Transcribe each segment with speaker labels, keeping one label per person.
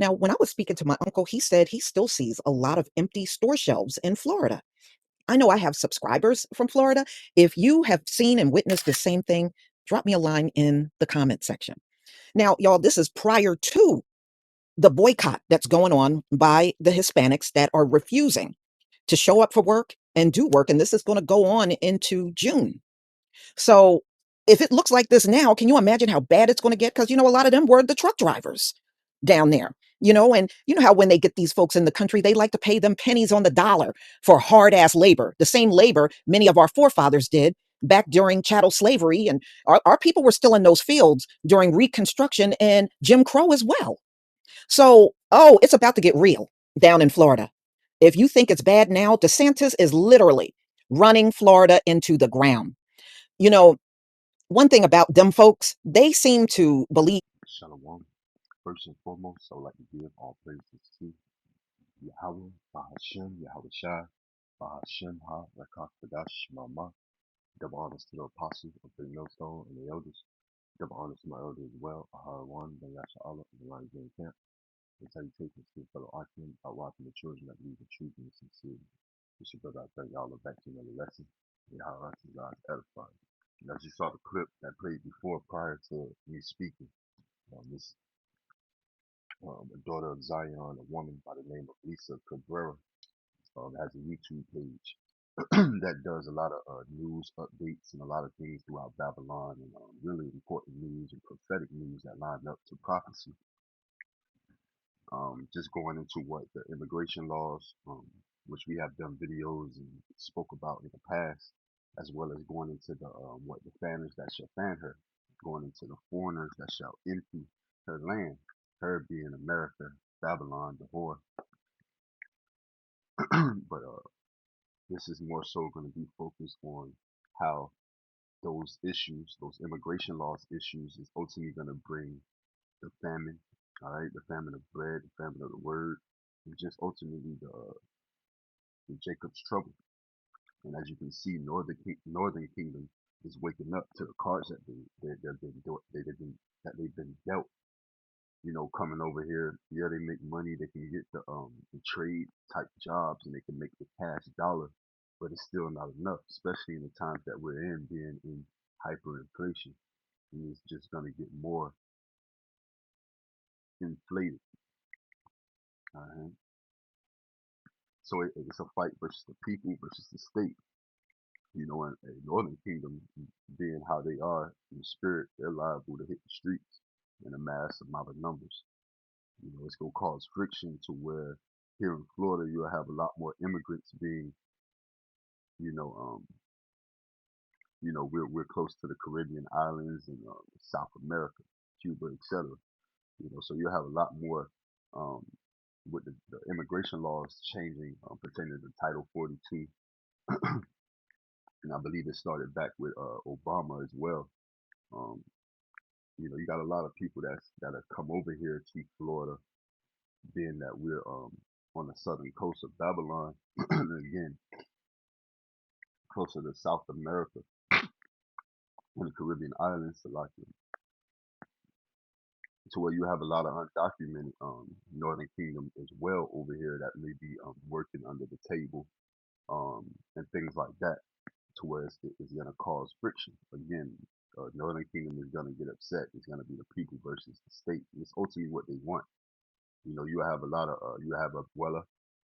Speaker 1: Now, when I was speaking to my uncle, he said he still sees a lot of empty store shelves in Florida. I know I have subscribers from Florida. If you have seen and witnessed the same thing, drop me a line in the comment section. Now, y'all, this is prior to the boycott that's going on by the Hispanics that are refusing to show up for work and do work. And this is going to go on into June. So if it looks like this now, can you imagine how bad it's going to get? Because, a lot of them were the truck drivers down there, and you know how when they get these folks in the country, they like to pay them pennies on the dollar for hard ass labor, the same labor many of our forefathers did back during chattel slavery. And our people were still in those fields during Reconstruction and Jim Crow as well. So, oh, it's about to get real down in Florida. If you think it's bad now, DeSantis is literally running Florida into the ground. You know, one thing about them folks, they seem to believe.
Speaker 2: Shalom. First and foremost, I would like to give all praises to Yahweh, Bahashem, Yahweh Shai, Bahashem Ha, Rakak Kadash, Mama. Double honors to the apostles of the millstone and the elders. Double honors to my elders as well, Aharawan, Bayasha Allah, and the Lions in camp. And salutations to fellow Archman, out watching the children that believe in truth and sincerity. This your brother, I thank y'all back to another lesson. Yahweh is God's edifying. And as you saw the clip that played before prior to me speaking, this a daughter of Zion, a woman by the name of Lisa Cabrera, has a YouTube page that does a lot of news updates and a lot of things throughout Babylon and really important news and prophetic news that line up to prophecy. Just going into what the immigration laws, which we have done videos and spoke about in the past, as well as going into the what the fanners that shall fan her, going into the foreigners that shall empty her land, her being America, Babylon, the whore. But this is more so going to be focused on how those issues, those immigration laws issues, is ultimately going to bring the famine, all right, the famine of bread, the famine of the word, and just ultimately the Jacob's trouble. And as you can see, Northern Kingdom is waking up to the cards that they've been dealt. Coming over here, yeah, they make money. They can get the trade type jobs, and they can make the cash dollar, but it's still not enough, especially in the times that we're in, being in hyperinflation. And it's just gonna get more inflated. All right. So it's a fight versus the people versus the state. And a Northern Kingdom, being how they are in the spirit, they're liable to hit the streets in a mass amount of numbers. It's gonna cause friction to where here in Florida you'll have a lot more immigrants being, you know, um, we're close to the Caribbean islands and South America, Cuba, etc. So you'll have a lot more um, with the immigration laws changing pertaining to Title 42, and I believe it started back with Obama as well. Um, you got a lot of people that have come over here to Florida, being that we're on the southern coast of Babylon, and again closer to South America and the Caribbean islands, to where you have a lot of undocumented Northern Kingdom as well over here that may be working under the table and things like that, to where it's going to cause friction. Again, Northern Kingdom is going to get upset. It's going to be the people versus the state. It's ultimately what they want. You have a lot of you have Abuela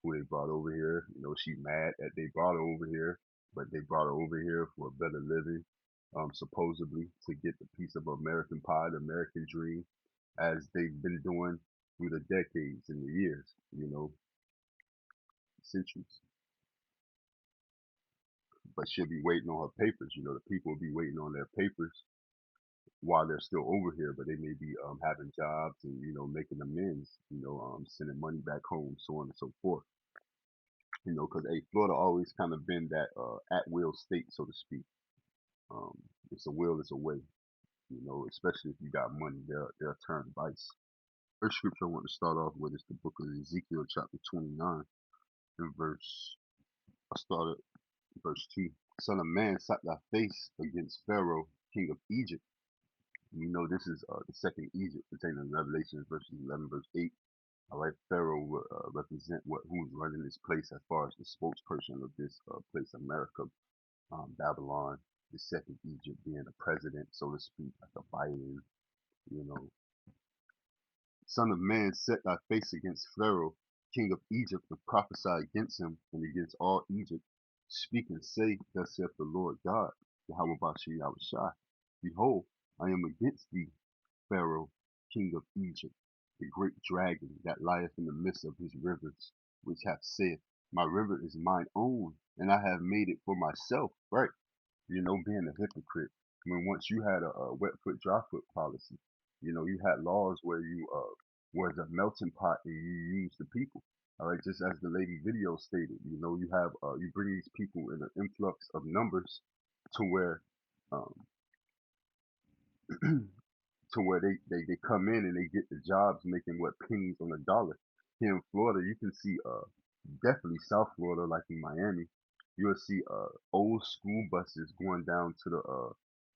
Speaker 2: who they brought over here. She mad that they brought her over here, but they brought her over here for a better living, supposedly to get the piece of American pie, the American dream, as they've been doing through the decades and the years, centuries. But she'll be waiting on her papers. The people will be waiting on their papers while they're still over here, but they may be having jobs and making amends, sending money back home, so on and so forth. Because Florida always kind of been that at will state, so to speak. Um, it's a will, it's a way. Especially if you got money, they'll turn vice. First scripture I want to start off with is the book of Ezekiel, chapter 29, and I started verse 2. Son of man, set thy face against Pharaoh, king of Egypt. This is the second Egypt pertaining to Revelation, verses 11, verse 8. right? Pharaoh would represent who's running this place as far as the spokesperson of this place, America, Babylon, the second Egypt being a president, so to speak, like a Biden, you know. Son of man, set thy face against Pharaoh, king of Egypt, and prophesy against him and against all Egypt. Speak and say, thus saith the Lord God, Yahweh Bashi Yahushai. Behold, I am against thee, Pharaoh, king of Egypt, the great dragon that lieth in the midst of his rivers, which hath said, my river is mine own, and I have made it for myself. Right? Being a hypocrite. When once you had a wet foot, dry foot policy, you had laws where you was a melting pot and you use the people. All right, just as the lady video stated, you have you bring these people in an influx of numbers to where um, to where they come in and they get the jobs making what pennies on the dollar. Here in Florida, you can see definitely South Florida, like in Miami, you'll see old school buses going down to the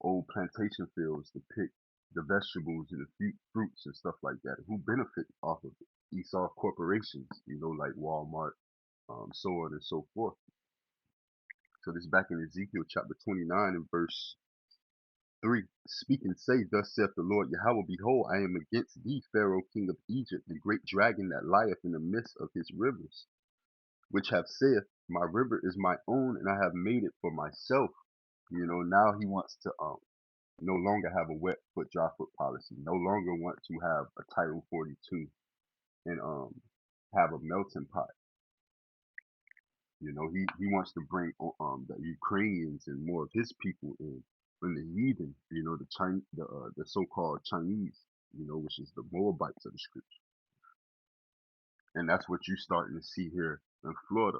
Speaker 2: old plantation fields to pick the vegetables and the fruits and stuff like that. Who benefit off of it? These are corporations, like Walmart, so on and so forth. So this back in Ezekiel chapter 29 and verse 3. Speak and say, thus saith the Lord Yahweh, behold, I am against thee, Pharaoh, king of Egypt, the great dragon that lieth in the midst of his rivers, which have said, my river is my own, and I have made it for myself. Now he wants to no longer have a wet foot, dry foot policy, no longer want to have a Title 42 and have a melting pot. He wants to bring the Ukrainians and more of his people in, from the heathen, the Chinese, the so-called Chinese, which is the Moabites of the scripture, and that's what you're starting to see here in Florida.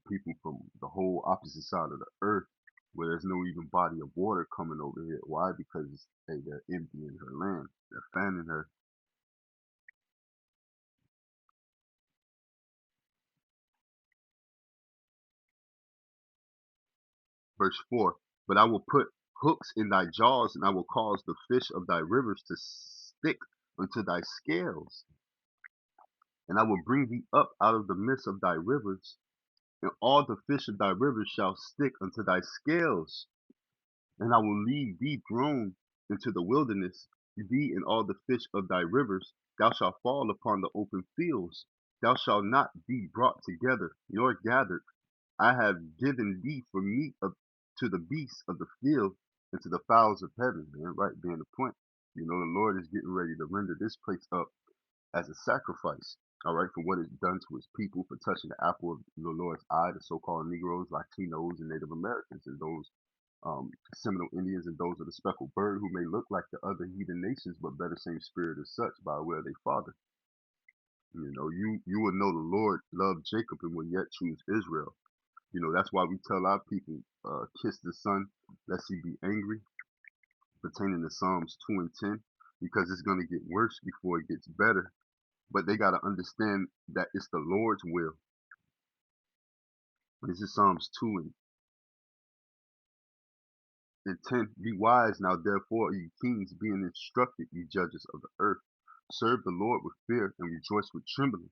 Speaker 2: People from the whole opposite side of the earth, where there's no even body of water coming over here. Why? Because hey, they're emptying her land, they're fanning her. Verse 4. But I will put hooks in thy jaws, and I will cause the fish of thy rivers to stick unto thy scales, and I will bring thee up out of the midst of thy rivers, and all the fish of thy rivers shall stick unto thy scales, and I will lead thee thrown into the wilderness, thee and all the fish of thy rivers. Thou shalt fall upon the open fields. Thou shalt not be brought together, nor gathered. I have given thee for meat to the beasts of the field and to the fowls of heaven. Man, right being the point. The Lord is getting ready to render this place up as a sacrifice. All right, for what it's done to his people, for touching the apple of the Lord's eye, the so-called Negroes, Latinos, and Native Americans, and those Seminole Indians, and those of the speckled bird, who may look like the other heathen nations, but bear the same spirit as such by way of their father. You will know the Lord loved Jacob and will yet choose Israel. That's why we tell our people, kiss the son, lest he be angry, pertaining to Psalms 2 and 10, because it's going to get worse before it gets better. But they got to understand that it's the Lord's will. This is Psalms 2 and 10. Be wise now, therefore, ye kings, being instructed, ye judges of the earth. Serve the Lord with fear and rejoice with trembling.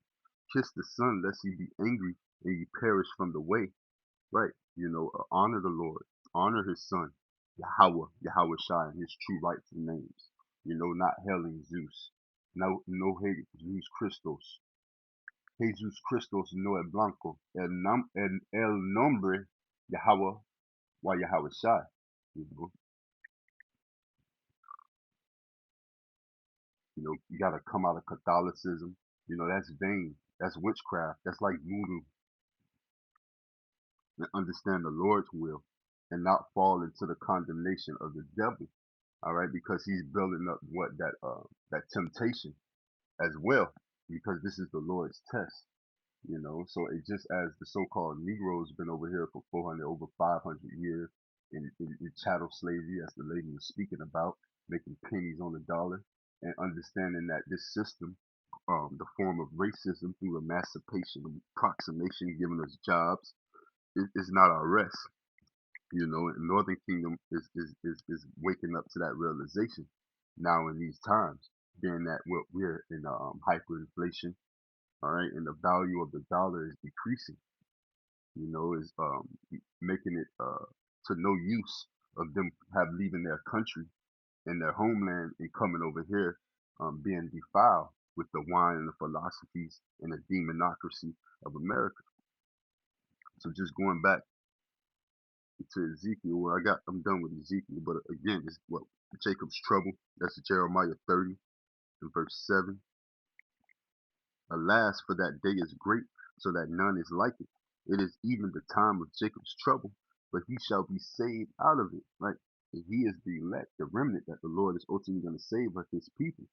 Speaker 2: Kiss the Son, lest he be angry and ye perish from the way. Right? Honor the Lord, honor his Son, Yahweh, Yahweh Shai, and his true rightful names. Not hailing Zeus. No hate Jesus Christos. Jesus Christos no el blanco. El nombre Yahweh, why Yahweh Shai. You know, you gotta come out of Catholicism. That's vain. That's witchcraft. That's like voodoo. And understand the Lord's will and not fall into the condemnation of the devil. All right, because he's building up that temptation as well, because this is the Lord's test. So it just as the so-called Negroes been over here for 400, over 500 years in chattel slavery, as the lady was speaking about, making pennies on the dollar, and understanding that this system, the form of racism through emancipation, approximation, giving us jobs, is not our rest. And Northern Kingdom is waking up to that realization now in these times, being that we're in hyperinflation, All right, and the value of the dollar is decreasing. Is making it to no use of them have leaving their country and their homeland and coming over here, being defiled with the wine and the philosophies and the demonocracy of America. So just going back to Ezekiel, where I'm done with Ezekiel, but again, it's what Jacob's trouble. That's Jeremiah 30 and verse 7. Alas, for that day is great, so that none is like it. It is even the time of Jacob's trouble, but he shall be saved out of it. Right? And he is the elect, the remnant that the Lord is ultimately going to save of his people.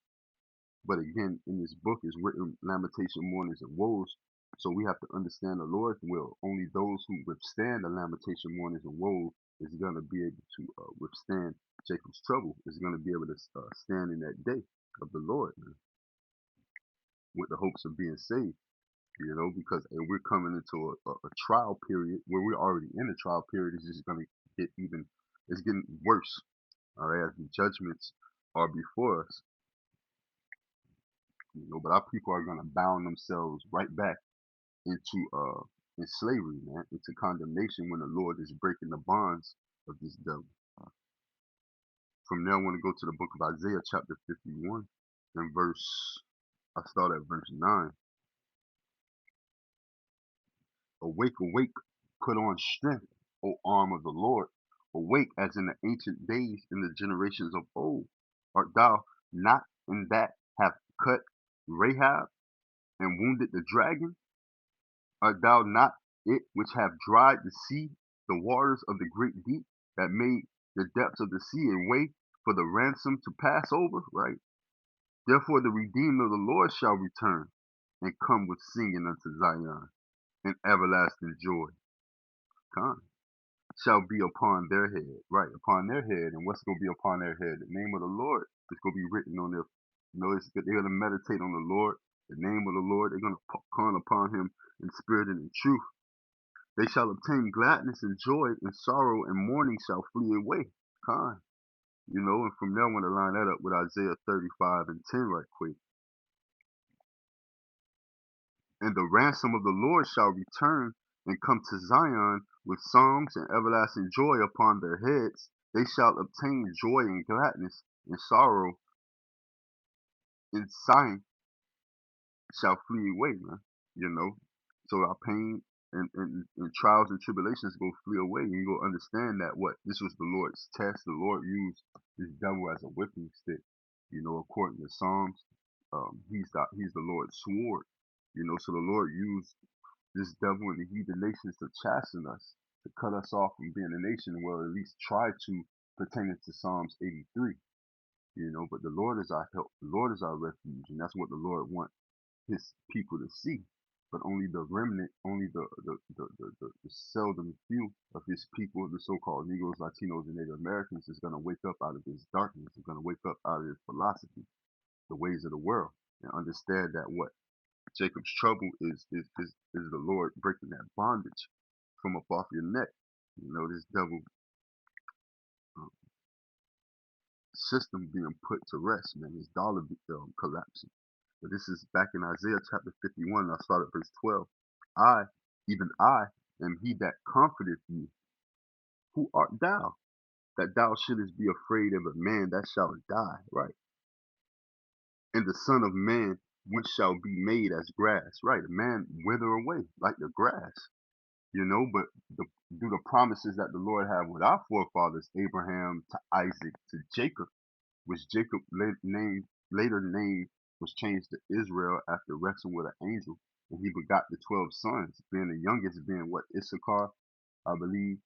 Speaker 2: But again, in this book is written lamentation, mournings, and woes. So we have to understand the Lord's will. Only those who withstand the lamentation, mournings, and woes is going to be able to withstand Jacob's trouble. Is going to be able to stand in that day of the Lord, man, with the hopes of being saved. Because we're coming into a trial period where we're already in a trial period. It's just going to it's getting worse. All right, as the judgments are before us. But our people are going to bound themselves right back into in slavery, man, into condemnation when the Lord is breaking the bonds of this devil. From there, I want to go to the book of Isaiah, chapter 51, and I start at verse 9. Awake, awake, put on strength, O arm of the Lord. Awake as in the ancient days, in the generations of old. Art thou not in that have cut Rahab and wounded the dragon? Art thou not it which have dried the sea, the waters of the great deep, that made the depths of the sea a way for the ransom to pass over? Right? Therefore the redeemed of the Lord shall return and come with singing unto Zion and everlasting joy. Come. Shall be upon their head, right? Upon their head, and what's going to be upon their head? The name of the Lord is going to be written on their. They're going to meditate on the Lord, the name of the Lord. They're going to call upon Him in spirit and in truth. They shall obtain gladness and joy, and sorrow and mourning shall flee away. Con, and from there I want to line that up with Isaiah 35 and 10 right quick. And the ransom of the Lord shall return and come to Zion with songs and everlasting joy upon their heads. They shall obtain joy and gladness, and sorrow and sighing shall flee away, man. You know, so our pain and trials and tribulations go flee away, and you go understand that what this was the Lord's test. The Lord used this devil as a whipping stick. According to Psalms, he's the Lord's sword. So the Lord used this devil and the heathen nations to chasten us, to cut us off from being a nation, well, at least try to, pertaining to Psalms 83. But the Lord is our help. The Lord is our refuge, and that's what the Lord wants His people to see. But only the remnant, only the seldom few of His people, the so-called Negroes, Latinos, and Native Americans, is going to wake up out of this darkness. Is going to wake up out of this philosophy, the ways of the world, and understand that what Jacob's trouble is the Lord breaking that bondage from up off your neck. This devil um, system being put to rest, man. His dollar collapsing. But this is back in Isaiah chapter 51. I started verse 12. I, even I, am he that comforteth you. Who art thou, that thou shouldest be afraid of a man that shall die? Right. And the Son of Man, which shall be made as grass. Right. A man wither away like the grass. But through the promises that the Lord had with our forefathers, Abraham to Isaac to Jacob, which Jacob later name was changed to Israel after wrestling with an angel, and he begot the 12 sons, being the youngest being what Issachar, I believe,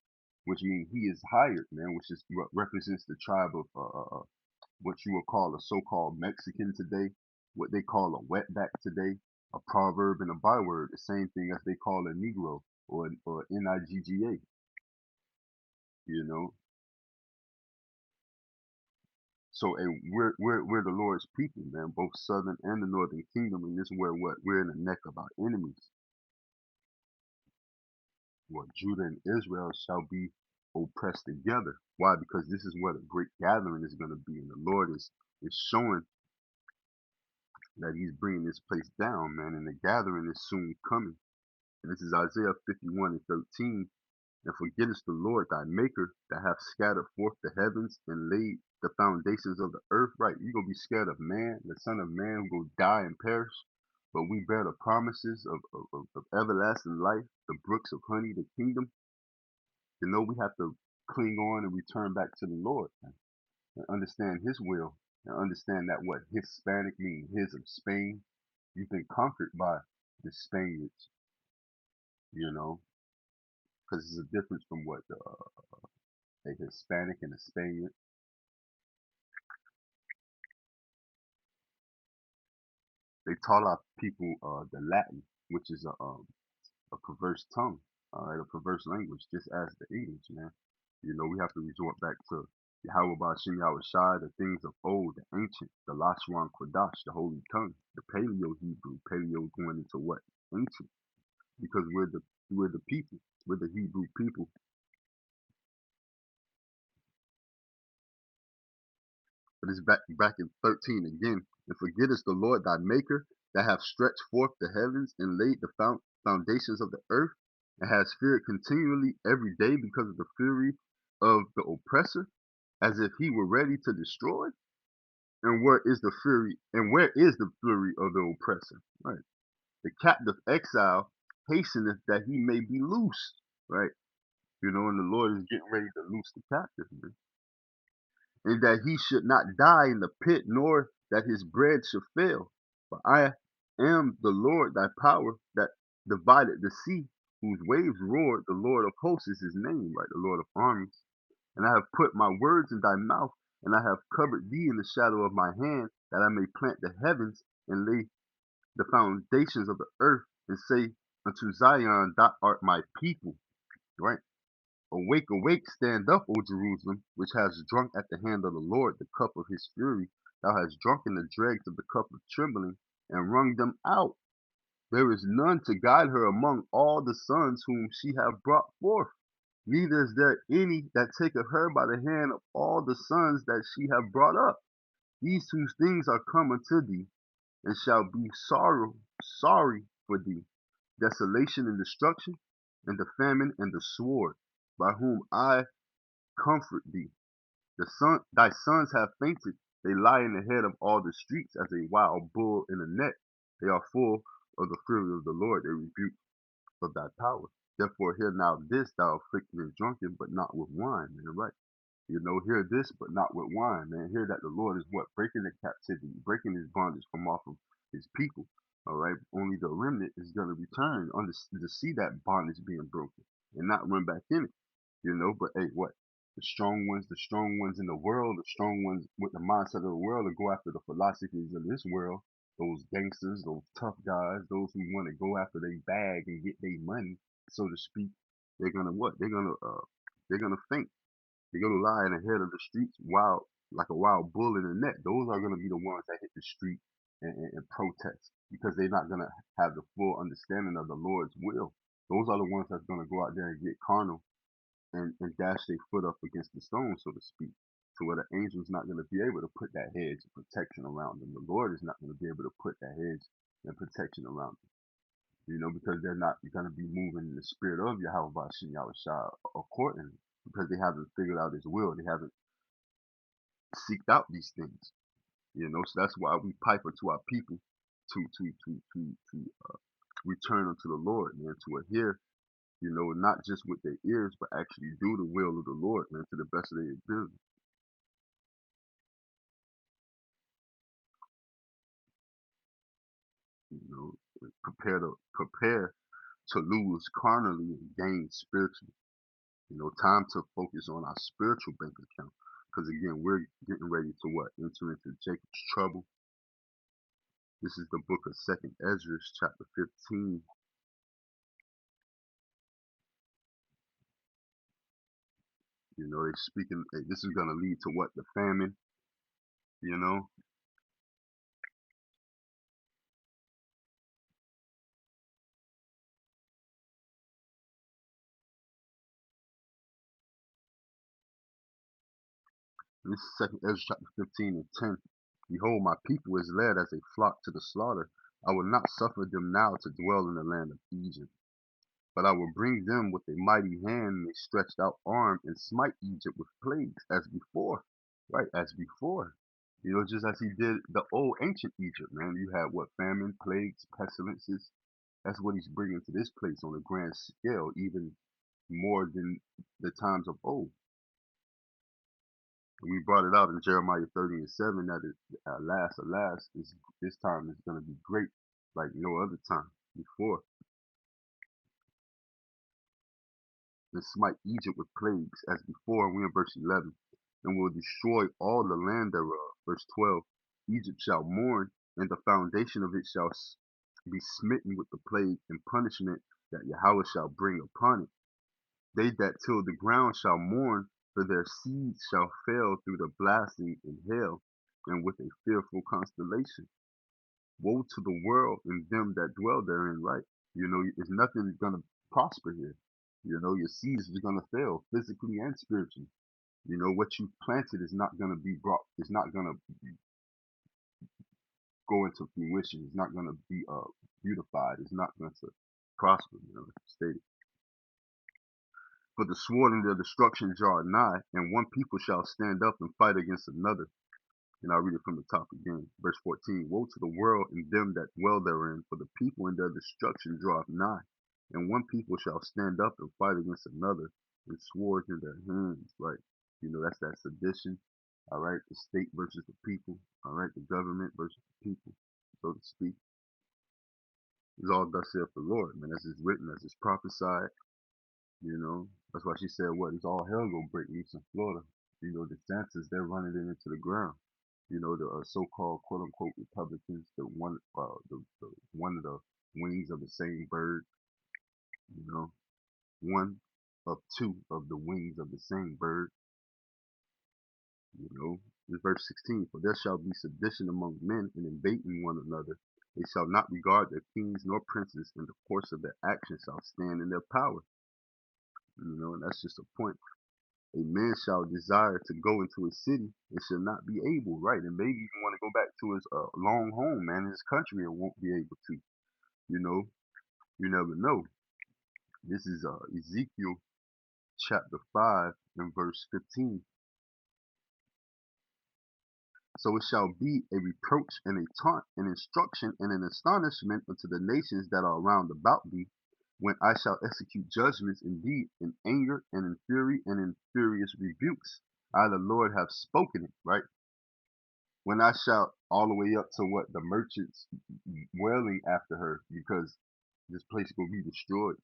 Speaker 2: which means he is hired, man, which is what represents the tribe of what you would call a so-called Mexican today, what they call a wetback today, a proverb and a byword, the same thing as they call a Negro or Nigga, you know. So and we're the Lord's people, man, both southern and the northern kingdom, and this is where what we're in the neck of our enemies. What Judah and Israel shall be oppressed together. Why? Because this is where the great gathering is going to be, and the Lord is showing that he's bringing this place down, man, and the gathering is soon coming. And this is Isaiah 51 and 13. And forgettest the Lord thy maker that hath scattered forth the heavens and laid the foundations of the earth. Right, you're gonna be scared of man, the Son of Man who will die and perish. But we bear the promises of everlasting life, the brooks of honey, the kingdom. We have to cling on and return back to the Lord, man, and understand his will and understand that what Hispanic means, his of Spain, you've been conquered by the Spaniards, you know, because there's a difference from what a Hispanic and a Spaniard. They taught our people the Latin, which is a perverse tongue, a perverse language, just as the English, man. We have to resort back to Yahweh Bashim Yahweh Shai, the things of old, the ancient, the Lashwan Kodash, the holy tongue, the Paleo Hebrew, Paleo going into what? Ancient, because we're the people, we're the Hebrew people. But it's back in 13 again. And forgettest the Lord thy maker that hath stretched forth the heavens and laid the foundations of the earth, and has feared continually every day because of the fury of the oppressor, as if he were ready to destroy. And where is the fury? And where is the fury of the oppressor? Right. The captive exile hasteneth that he may be loosed. Right. And the Lord is getting ready to loose the captive, man, and that he should not die in the pit, nor that his bread should fail. For I am the Lord thy power that divided the sea, whose waves roared. The Lord of hosts is his name, right? The Lord of armies. And I have put my words in thy mouth, and I have covered thee in the shadow of my hand, that I may plant the heavens and lay the foundations of the earth, and say unto Zion, thou art my people, right? Awake, awake, stand up, O Jerusalem, which has drunk at the hand of the Lord the cup of his fury. Thou hast drunken the dregs of the cup of trembling, and wrung them out. There is none to guide her among all the sons whom she hath brought forth. Neither is there any that taketh her by the hand of all the sons that she hath brought up. These two things are come unto thee, and shall be sorry for thee, desolation and destruction, and the famine and the sword, by whom I comfort thee. Thy sons have fainted. They lie in the head of all the streets as a wild bull in a net. They are full of the fury of the Lord. They rebuke of thy power. Therefore, hear now this, thou afflicted and drunken, but not with wine. Man, right? Hear this, but not with wine, man. Hear that the Lord is what? Breaking the captivity, breaking his bondage from off of his people. All right. Only the remnant is going to return to see that bondage being broken and not run back in it. But hey, what? The strong ones in the world, the strong ones with the mindset of the world to go after the philosophies of this world, those gangsters, those tough guys, those who want to go after their bag and get their money, so to speak, they're gonna what? They're gonna faint. They're gonna lie in the head of the streets wild like a wild bull in a net. Those are gonna be the ones that hit the street and protest because they're not gonna have the full understanding of the Lord's will. Those are the ones that's gonna go out there and get carnal and dash their foot up against the stone, so to speak, to where the angel's not going to be able to put that hedge of protection around them. The Lord is not going to be able to put that hedge and protection around them, because they're not going to be moving in the spirit of Yahweh Bashim Yahweh Shah accordingly, because they haven't figured out his will. They haven't seeked out these things, so that's why we pipe unto our people to return unto the Lord, man, to adhere, not just with their ears, but actually do the will of the Lord, man, to the best of their ability. You know, prepare to lose carnally and gain spiritually. Time to focus on our spiritual bank account. Because again, we're getting ready to what? Enter into Jacob's trouble. This is the book of Second Ezra, chapter 15. They're speaking. This is going to lead to what? The famine. You know, this is Second Ezra, chapter 15 and 10. Behold, my people is led as a flock to the slaughter. I will not suffer them now to dwell in the land of Egypt. But I will bring them with a mighty hand and a stretched out arm and smite Egypt with plagues as before. Right, as before. You know, just as he did the old ancient Egypt, man. You had what? Famine, plagues, pestilences. That's what he's bringing to this place on a grand scale, even more than the times of old. We brought it out in Jeremiah 30 and 7 that alas, this time is going to be great like no other time before. And smite Egypt with plagues as before. We in verse 11. And will destroy all the land thereof. Verse 12. Egypt shall mourn, and the foundation of it shall be smitten with the plague and punishment that Yahweh shall bring upon it. They that till the ground shall mourn, for their seeds shall fail through the blasting and hail, and with a fearful constellation. Woe to the world and them that dwell therein, right? You know, there's nothing gonna prosper here. You know, your seeds are gonna fail physically and spiritually. You know, what you planted is not gonna be brought, it's not gonna go into fruition, it's not gonna be beautified, it's not gonna prosper, you know, stated. For the sword and their destruction draw nigh, and one people shall stand up and fight against another. And I'll read it from the top again. Verse 14. Woe to the world and them that dwell therein, for the people in their destruction draweth nigh. And one people shall stand up and fight against another, and swords in their hands. Right? You know, that's that sedition. All right. The state versus the people. All right. The government versus the people, so to speak. It's all thus saith the Lord, man. As is written, as is prophesied. You know, that's why she said, what? It's all hell gonna break loose in Florida. You know, the DeSantis, they're running it into the ground. You know, the so-called quote unquote Republicans, the one of the wings of the same bird, you know, one of two of the wings of the same bird, you know. In verse 16, for there shall be sedition among men and invading one another. They shall not regard their kings nor princes, and the course of their actions shall stand in their power. You know, and that's just a point. A man shall desire to go into a city and shall not be able, right? And maybe even want to go back to his long home, man, his country, and won't be able to. You know, you never know. This is Ezekiel chapter 5 and verse 15. So it shall be a reproach and a taunt, an instruction and an astonishment unto the nations that are round about thee, when I shall execute judgments indeed in anger and in fury and in furious rebukes. I, the Lord, have spoken it, right? When I shall all the way up to what the merchants wailing after her because this place will be destroyed.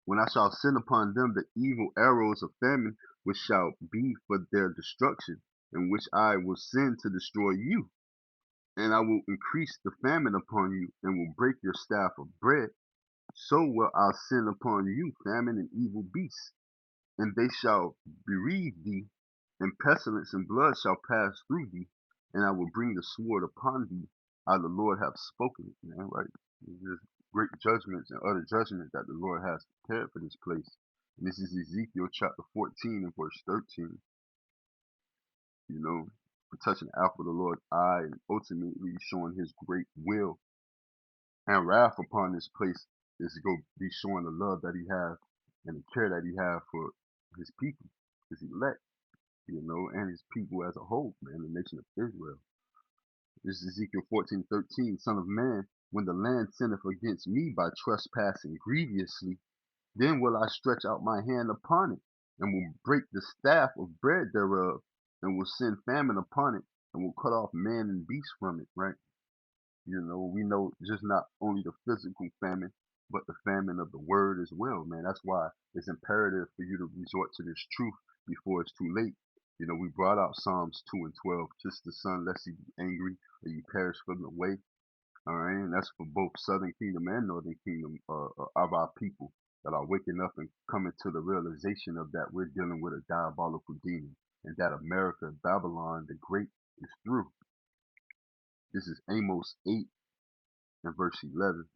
Speaker 2: When I shall send upon them the evil arrows of famine, which shall be for their destruction, and which I will send to destroy you. And I will increase the famine upon you, and will break your staff of bread. So will I send upon you famine and evil beasts, and they shall bereave thee, and pestilence and blood shall pass through thee, and I will bring the sword upon thee. I, the Lord, have spoken it, man, right? There's great judgments and utter judgment that the Lord has prepared for this place. And this is Ezekiel chapter 14 and verse 13, you know, for touching the apple of the Lord's eye and ultimately showing his great will and wrath upon this place is to go be showing the love that he has and the care that he has for his people, his elect, you know, and his people as a whole, man, the nation of Israel. This is Ezekiel 14:13. Son of man, when the land sinneth against me by trespassing grievously, then will I stretch out my hand upon it, and will break the staff of bread thereof, and will send famine upon it, and will cut off man and beast from it, right? You know, we know just not only the physical famine, but the famine of the word as well, man. That's why it's imperative for you to resort to this truth before it's too late. You know, we brought out Psalms 2 and 12. Just the son, lest he be angry, or you perish from the way. All right, and that's for both Southern Kingdom and Northern Kingdom of our people that are waking up and coming to the realization of that we're dealing with a diabolical demon, and that America, Babylon, the Great, is through. This is Amos 8 and verse 11.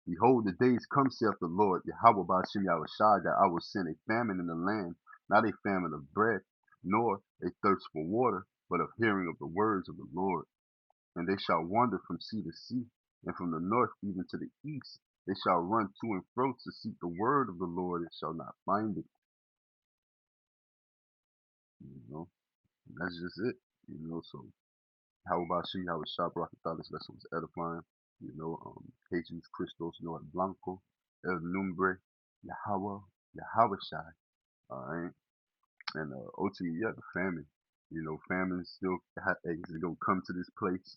Speaker 2: Behold, the days come, saith the Lord, Yahweh Ba'ashem Yahushai, that I will send a famine in the land, not a famine of bread, nor a thirst for water, but of hearing of the words of the Lord. And they shall wander from sea to sea, and from the north even to the east. They shall run to and fro to seek the word of the Lord, and shall not find it. You know, and that's just it. So how about you? How was sharp rocket thought this lesson was edifying? Jesus Christos no el Blanco, El Nombre, Yahweh, Yahweh Shai. Alright. And ultimately, yeah, the famine. Famine still is gonna come to this place.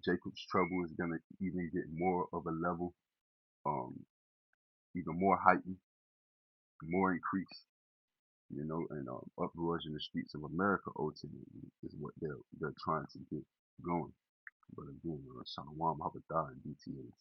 Speaker 2: Jacob's trouble is gonna even get more of a level, um, even more heightened, more increased. And uproars in the streets of America ultimately is what they're trying to get going. But again, Shalom, Habitah, and BTA.